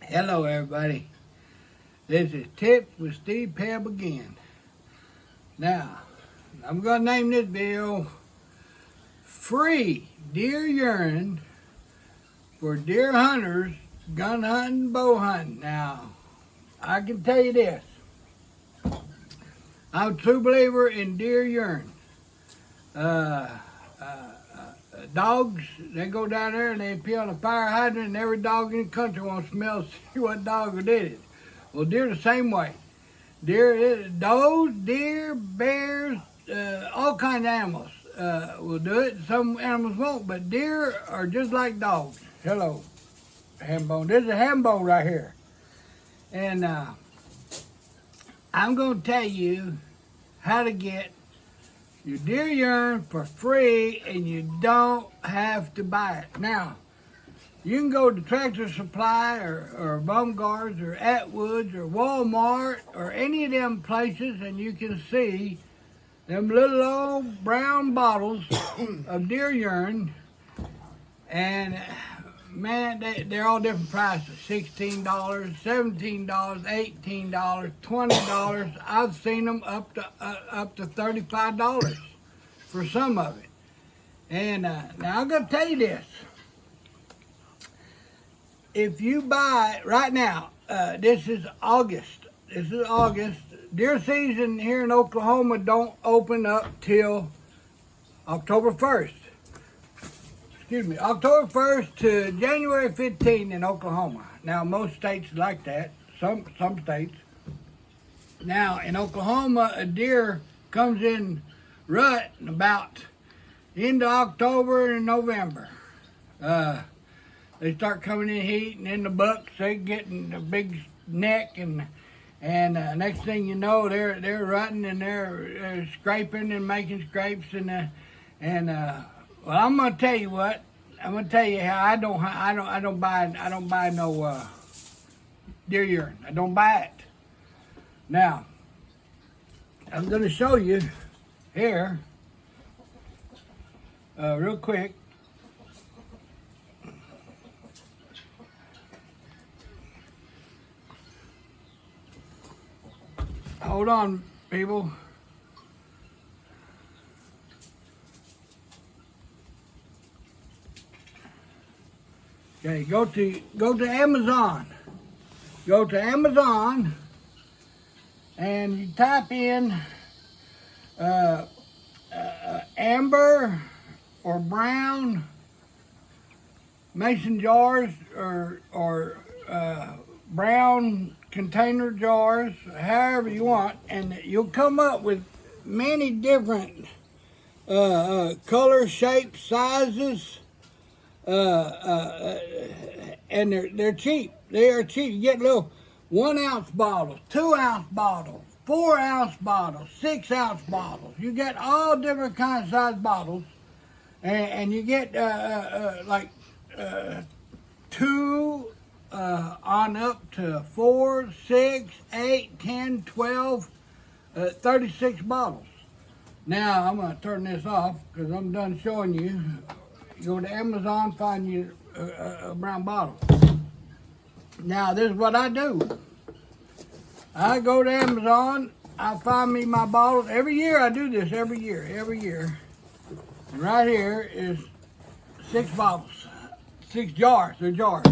Hello everybody, this is Tips with Steve Pebb again. Now, I'm going to name this video Free Deer Urine for Deer Hunters Gun Hunting, Bow Hunting. Now, I can tell you this, I'm a true believer in deer urine. Dogs, they go down there and they pee on a fire hydrant, and every dog in the country wants to smell see what dog did it. Well, deer the same way. Does, deer, bears, all kinds of animals will do it. Some animals won't, but deer are just like dogs. Hello, ham bone. This is a ham bone right here. And I'm going to tell you how to get your deer urine for free, and you don't have to buy it. Now, you can go to Tractor Supply or Baumgart's or Atwood's or Walmart or any of them places, and you can see them little old brown bottles of deer urine. And man, they're all different prices: $16, $17, $18, $20. I've seen them up to $35 for some of it. And now I'm gonna tell you this: if you buy right now, this is August. Deer season here in Oklahoma don't open up till October 1st. October 1st to January 15th in Oklahoma. Now, most states like that, some states. Now, in Oklahoma, a deer comes in rut about into October and November. They start coming in heat, and then the bucks, they getting a big neck, and next thing you know, they're rutting and they're scraping and making scrapes, well, I'm gonna tell you what. I'm gonna tell you how I don't buy no deer urine. I don't buy it. Now, I'm gonna show you here real quick. Hold on, people. Okay, go to Amazon. Go to Amazon and you type in amber or brown mason jars or brown container jars, however you want, and you'll come up with many different colors, shapes, sizes. And they're cheap. They are cheap. You get little 1 ounce bottles, 2 ounce bottles, 4 ounce bottles, 6 ounce bottles. You get all different kinds of size bottles, and you get like 2 on up to 4, 6, 8, 10, 12, 36 bottles. Now I'm going to turn this off because I'm done showing you. You go to Amazon, find you a brown bottle. Now, this is what I do. I go to Amazon, I find me my bottles. Every year I do this, every year. And right here is 6 bottles, 6 jars, they're jars.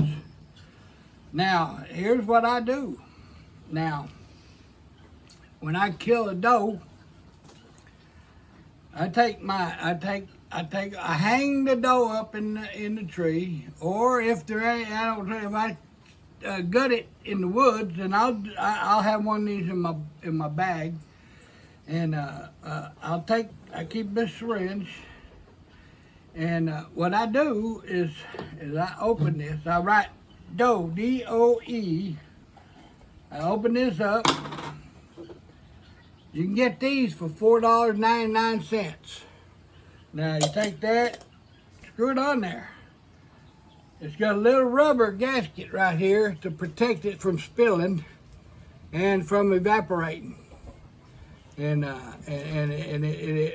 Now, here's what I do. Now, when I kill a doe, I hang the doe up in the tree, or if there ain't, if I gut it in the woods, then I'll have one of these in my bag, and I keep this syringe, and what I do is I open this. I write doe, D-O-E. I open this up. You can get these for $4.99. Now you take that, screw it on there. It's got a little rubber gasket right here to protect it from spilling and from evaporating. And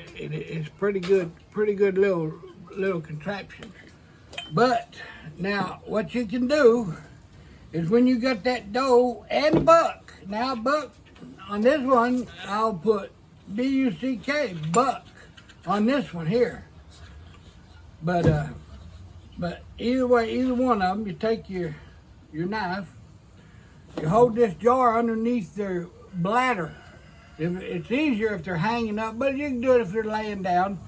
it's pretty good little contraption. But now what you can do is when you got that doe and buck. Now, buck, on this one, I'll put B-U-C-K, buck, on this one here. But either way, either one of them, you take your knife, you hold this jar underneath their bladder. It's easier if they're hanging up, but you can do it if they're laying down.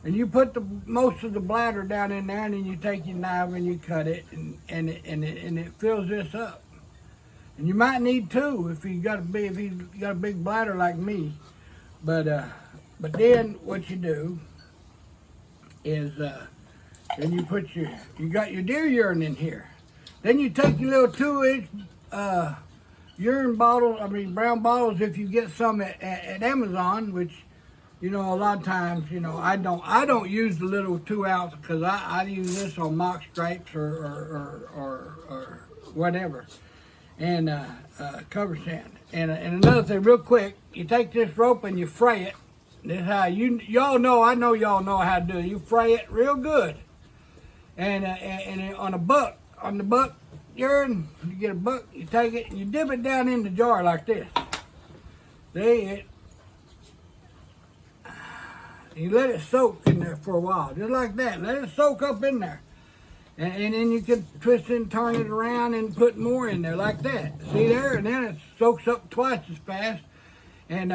And you put most of the bladder down in there, and then you take your knife and you cut it, and it fills this up. And you might need two if you got a big bladder like me. But then what you do is then you put you got your deer urine in here. Then you take your little 2-inch urine bottle. I mean brown bottles if you get some at Amazon, which. You know, a lot of times, you know, I don't use the little 2 ounce because I use this on mock scrapes or whatever, and cover sand. And another thing, real quick, you take this rope and you fray it. This is how y'all know. I know y'all know how to do it. You fray it real good, and on the buck urine, you get a buck, you take it and you dip it down in the jar like this. See. You let it soak in there for a while, just like that. Let it soak up in there. And then you can twist it and turn it around and put more in there like that. See there? And then it soaks up twice as fast. And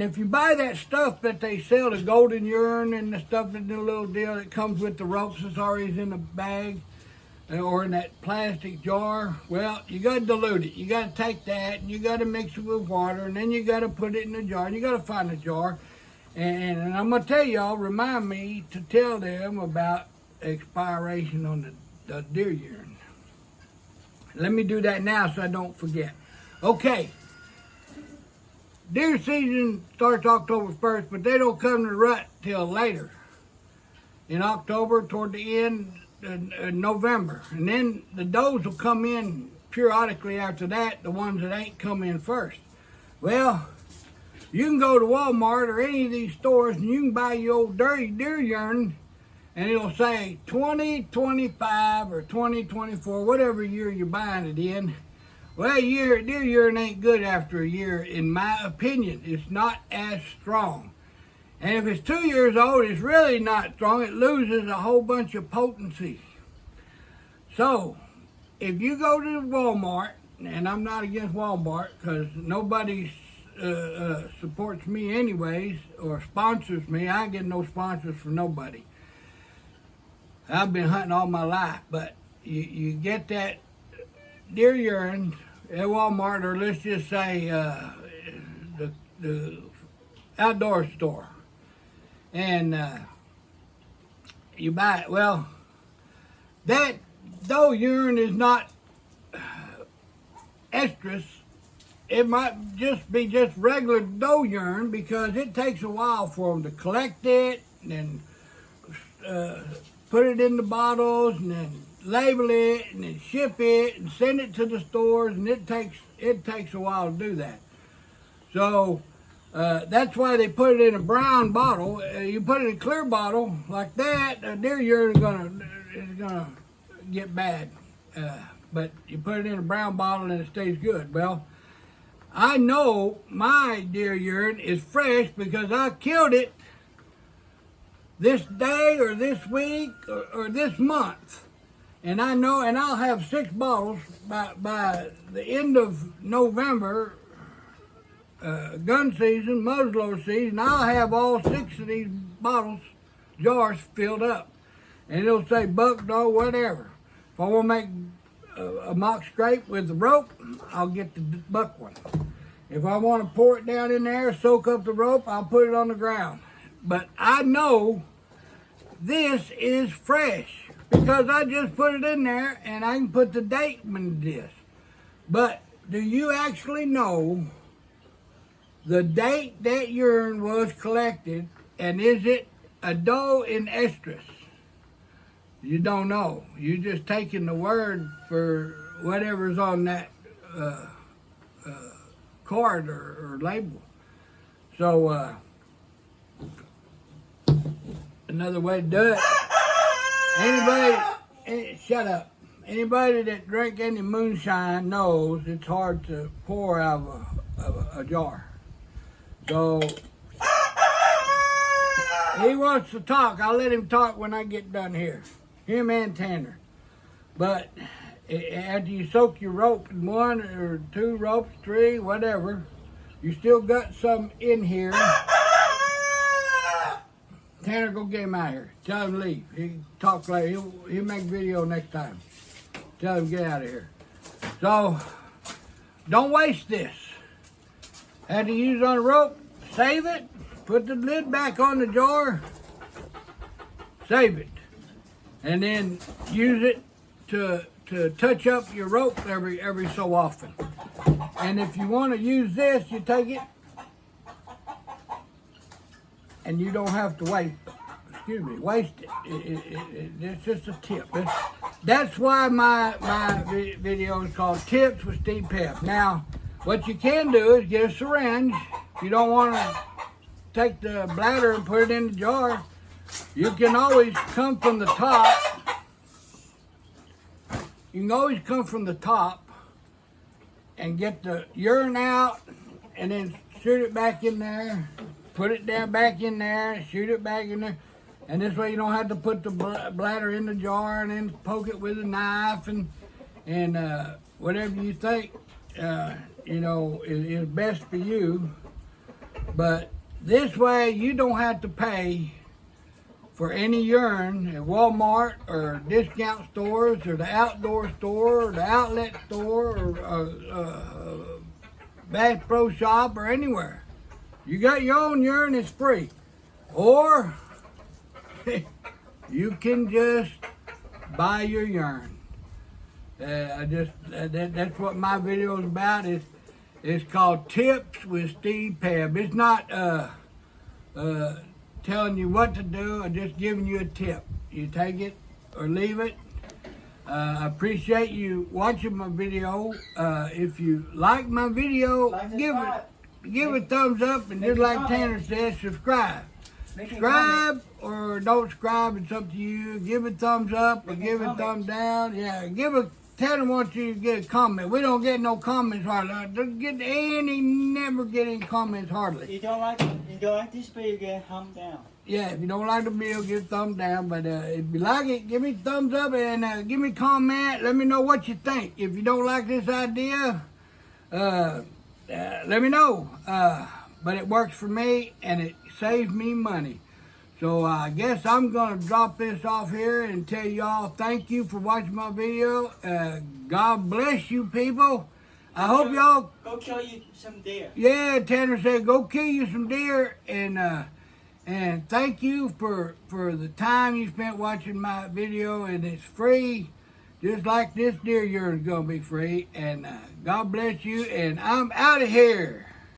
if you buy that stuff that they sell, the golden urine and the stuff in the little deal that comes with the ropes that's already in the bag or in that plastic jar, well, you got to dilute it. You got to take that and you got to mix it with water and then you got to put it in the jar. And you got to find a jar. And I'm going to tell y'all, remind me to tell them about expiration on the deer urine. Let me do that now so I don't forget. Okay. Deer season starts October 1st, but they don't come to the rut till later. In October, toward the end of November. And then the does will come in periodically after that, the ones that ain't come in first. Well, you can go to Walmart or any of these stores and you can buy your old dirty deer urine and it'll say 2025 or 2024, whatever year you're buying it in. Well, deer urine ain't good after a year, in my opinion. It's not as strong. And if it's 2 years old, it's really not strong. It loses a whole bunch of potency. So, if you go to Walmart, and I'm not against Walmart because nobody's supports me anyways or sponsors me. I ain't getting no sponsors from nobody. I've been hunting all my life, but you get that deer urine at Walmart, or let's just say the outdoor store, and you buy it. Well, that doe urine is not estrus. It might just be regular doe urine because it takes a while for them to collect it and put it in the bottles and then label it and then ship it and send it to the stores, and it takes a while to do that. So that's why they put it in a brown bottle. You put it in a clear bottle like that, deer urine is gonna get bad. But you put it in a brown bottle and it stays good. Well, I know my deer urine is fresh because I killed it this day or this week or this month. And I know, and I'll have 6 bottles by the end of November, gun season, muzzleloader season. I'll have all 6 of these bottles, jars filled up. And it'll say buck, dog, whatever. If I want to make a mock scrape with the rope, I'll get the buck one. If I want to pour it down in there, soak up the rope, I'll put it on the ground. But I know this is fresh because I just put it in there and I can put the date in this. But do you actually know the date that urine was collected, and is it a doe in estrus? You don't know. You're just taking the word for whatever's on that card or label. So another way to do it. Anybody, shut up. anybody that drink any moonshine knows it's hard to pour out of a jar. So he wants to talk. I'll let him talk when I get done here. Him and Tanner. But after you soak your rope in 1 or 2 ropes, 3, whatever, you still got some in here. Tanner, go get him out of here. Tell him to leave. He can talk later. He'll make a video next time. Tell him to get out of here. So, don't waste this. After you use on a rope, save it. Put the lid back on the jar. Save it. And then use it to touch up your rope every so often. And if you want to use this, you take it and you don't have to waste it. It's just a tip. That's why my video is called Tips with Steve Pep. Now, what you can do is get a syringe. If you don't want to take the bladder and put it in the jar, you can always come from the top. You can always come from the top and get the urine out and then shoot it back in there, put it down back in there, shoot it back in there. And this way you don't have to put the bladder in the jar and then poke it with a knife and whatever you think, is best for you. But this way you don't have to pay for any urine at Walmart or discount stores or the outdoor store or the outlet store or Bass Pro Shop or anywhere. You got your own urine, it's free. Or you can just buy your urine. That's what my video is about. It's called Tips with Steve Pep. It's not telling you what to do. I'm just giving you a tip. You take it or leave it. I appreciate you watching my video. If you like my video, give it a thumbs up, and just like Tanner says, subscribe. Subscribe or don't subscribe, it's up to you. Give it a thumbs up or give it a thumbs down. Yeah, Tanner wants you to get a comment. We don't get no comments hardly. Never get any comments hardly. You don't like this video, get a thumb down. Yeah, if you don't like the video, give a thumb down. But if you like it, give me a thumbs up and give me a comment. Let me know what you think. If you don't like this idea, let me know. But it works for me and it saves me money. So I guess I'm going to drop this off here and tell y'all thank you for watching my video. God bless you people. I hope y'all... Go kill you some deer. Yeah, Tanner said go kill you some deer. And thank you for the time you spent watching my video. And it's free. Just like this deer urine is going to be free. And God bless you. And I'm out of here.